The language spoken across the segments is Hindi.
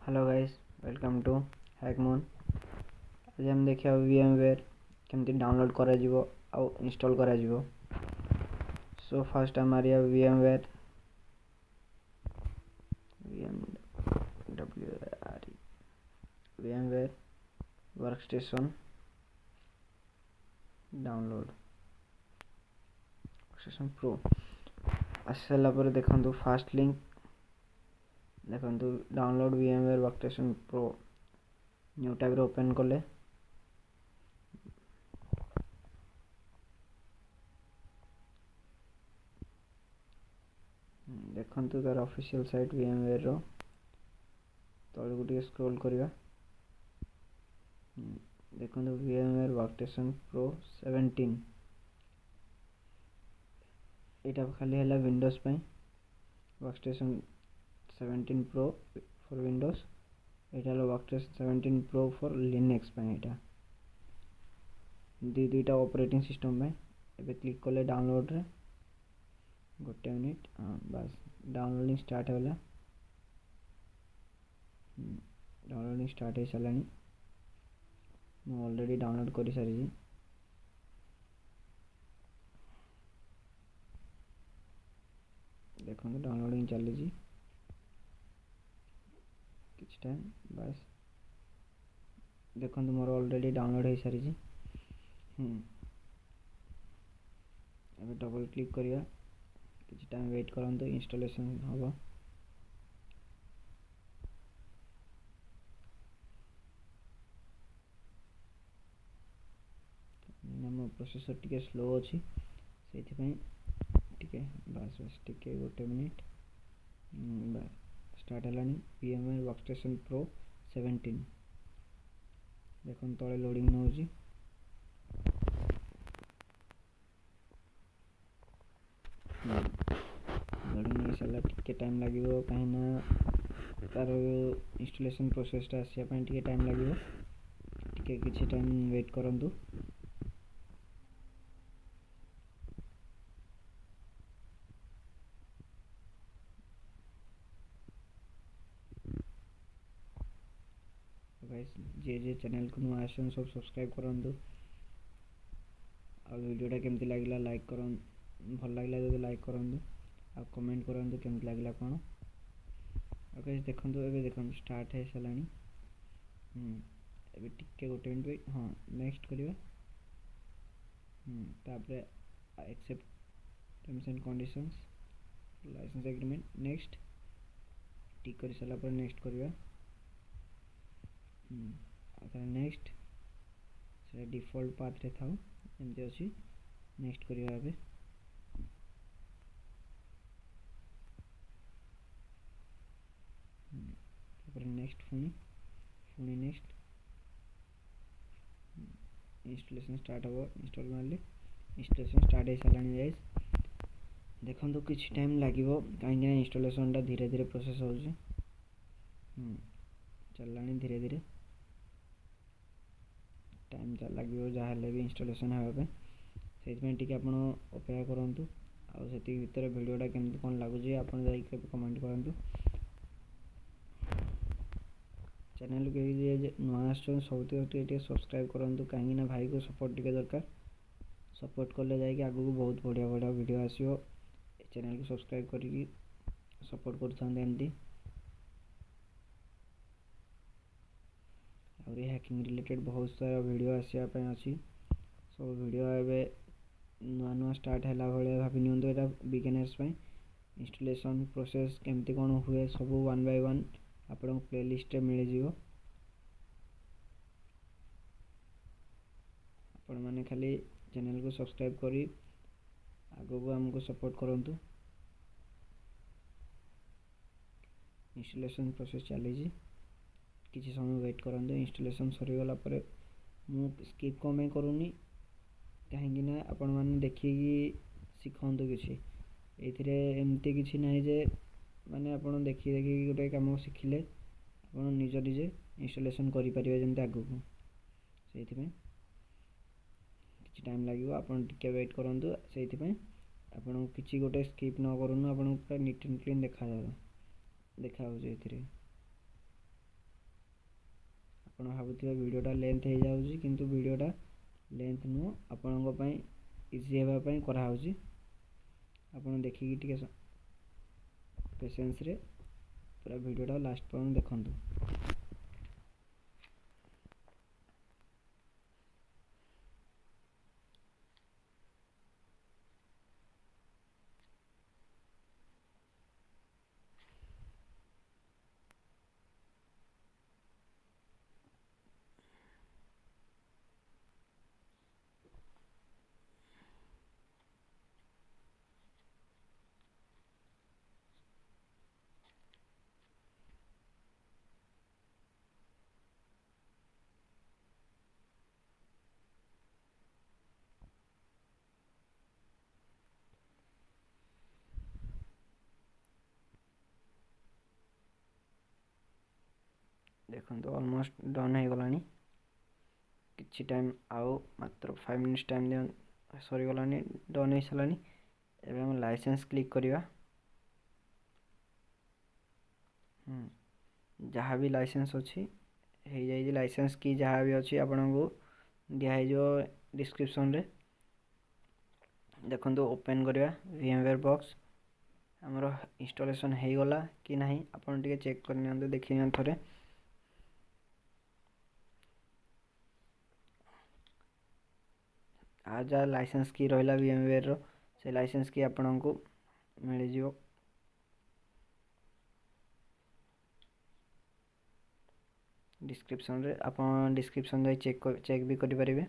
Hello guys, welcome to Hackmoon. आज हम देखिए VMWARE केमती डाउनलोड करा जिवो आउ इंस्टॉल करा जिवो। सो फर्स्ट हमारी VMWARE workstation download workstation pro आसी सारा पर देखंतु फास्ट लिंक देखंतु download VMWARE workstation pro new tab open कले देखंतु तार ऑफिशियल साइट VMWARE रो तळु गुटे स्क्रॉल करिया देखंतु VMWARE वर्कस्टेशन प्रो 17 एटा खाली हैला विंडोज पे workstation 17 pro for Windows Etah workstation 17 pro for Linux पे एटा दुईटा ऑपरेटिंग सिस्टम पे एबे क्लिक कले डाउनलोड रे गोटे मिनिट बस डाउनलोडिंग स्टार्ट होला डाउनलोडिंग स्टार्ट हो सारानी मैं ऑलरेडी डाउनलोड कर सारी देखो डाउनलोडिंग चली किछ टाइम बस देखो मोर ऑलरेडी डाउनलोड हो सारी अभी डबल क्लिक करिया किछ टाइम वेट करंतु इंस्टॉलेशन होगा मो प्रोसेसर टिके स्लो अच्छी से टिके बस बस टिके गोटे मिनिट स्टार्ट है VMWARE वर्कस्टेशन प्रो 17 देखो तले लोडिंग नौ लोडिंग नहीं सारा टिके टाइम लगे कहीं तार इंस्टॉलेशन प्रोसेसटा आसापी टिके टाइम लगे टिके किसी टाइम वेट करंतु गाइस जे चैनल को नुआ आसन सब सब्सक्राइब करंतु आ वीडियोटा केमती लागला लाइक करन भल लागला जदि लाइक करंतु आ कमेंट करंतु केमती लागला कोन आ गाइस देखंतु एबे देखंतु स्टार्ट है सलानी एबे टिके गोटे मिनिट वेट हां नेक्स्ट करिवा तापरे accept terms and conditions license agreement next tick कर सला पर नेक्स्ट करिवा नेक्स्ट से डिफॉल्ट पाथ रे थाउ एमती अछि नेक्स्ट करिया एबे तापर नेक्स्ट फुनी नेक्स्ट इंस्टॉलेशन स्टार्ट हो इंस्टॉल मारले इंस्टॉलेशन स्टार्ट हो सालानी गाइस देखो तो किछ टाइम लागिवो कहीं इंस्टॉलेशन टा धीरे धीरे प्रोसेस हो चलानी धीरे धीरे टाइम लगे जहाँ भी इंस्टॉलेशन होगा से टी आप अपेक्षा करूँ आती भर भिडटा केमती कौन लगुच आप कमेंट करूँ चैनल के नुआ सब सब्सक्राइब करूँ कहीं भाई को सपोर्ट टी दरकार सपोर्ट कले जाकि आगू बहुत बढ़िया बढ़िया वीडियो आसो चैनल को सब्सक्राइब करी सपोर्ट करमती और हैकिंग रिलेटेड बहुत सारा वीडियो आसापी अच्छी सब वीडियो एवं नुआ नुआ स्टार्ट है भाई भाभी नियंतु यहाँ बिगिनर्स इंस्टॉलेशन प्रोसेस केमती कौन हुए सब 1 by 1 आपन प्लेलिस्ट मिल जाव आपण मैंने खाली चैनल को सब्सक्राइब करी आगो को हमको सपोर्ट करूँ इंस्टॉलेशन प्रोसेस चली किसी समय वेट करते इंस्टॉलेशन सरीगला मु स्किप कमें करूनी कहीं आपण मैंने देखिए शिखु किसी एमती किसी ना जे माने आपण देखी देखी गोटे कम शिखिले आप निजे निजे इंस्टॉलेशन करें जमी आगू से किसी टाइम लगे आपन टिके वेट करूँ से आपन किसी गोटे स्किप न करूँ आपन पूरा नीट एंड क्लीन देखा देखा ଆପଣ ଭାବୁଥିବେ ଭିଡ଼ିଓଟା ଲେନ୍ଥ ହେଇଯାଉଛି, କିନ୍ତୁ ଭିଡ଼ିଓଟା ଲେନ୍ଥ ନୁହଁ, ଆପଣଙ୍କ ପାଇଁ ଇଜି ହେବା ପାଇଁ କରାହେଉଛି। ଆପଣ ଦେଖିକି ଟିକେ ପେସେନ୍ସରେ ପୁରା ଭିଡ଼ିଓଟା ଲାଷ୍ଟ ପର୍ଯ୍ୟନ୍ତ ଦେଖନ୍ତୁ। देखो ऑलमोस्ट डन हो गलानी। किछि टाइम आउ मात्र 5 मिनट्स टाइम दे सरी गलानी, डन हो सारानी। एबे हम लाइसेंस क्लिक करिया। जहाँ भी लाइसेंस अच्छी हो जाए, लाइसेंस की जहाँ भी अच्छी आपन को दिखाई डिस्क्रिप्शन रे। देखो ओपन करिया VMWARE बॉक्स हमरो इंस्टॉलेशन हो गला कि नहीं आपन टिके चेक कर नियंतु, देखि नियंतु थरे। आ जा लाइसेंस की रहिला VMWARE रो, से लाइसेंस की आपन को मिल जिवो। डिस्क्रिप्शन रे आपन डिस्क्रिप्शन जाई चेक भी करि परिबे।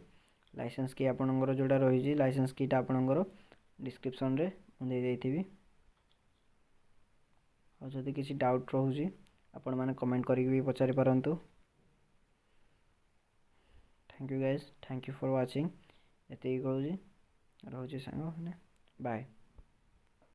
लाइसेंस की आपनकर जोड़ा रही, लाइसेंस कीटा आपनकर डिस्क्रिप्शन रे दे देइथिबी। और जदि किसी डाउट रोहुची आपण माने कमेंट करके भी पचारि परंतु। Thank you guys, thank you for watching. एते ही कहूची, रहूची सांग, बाय।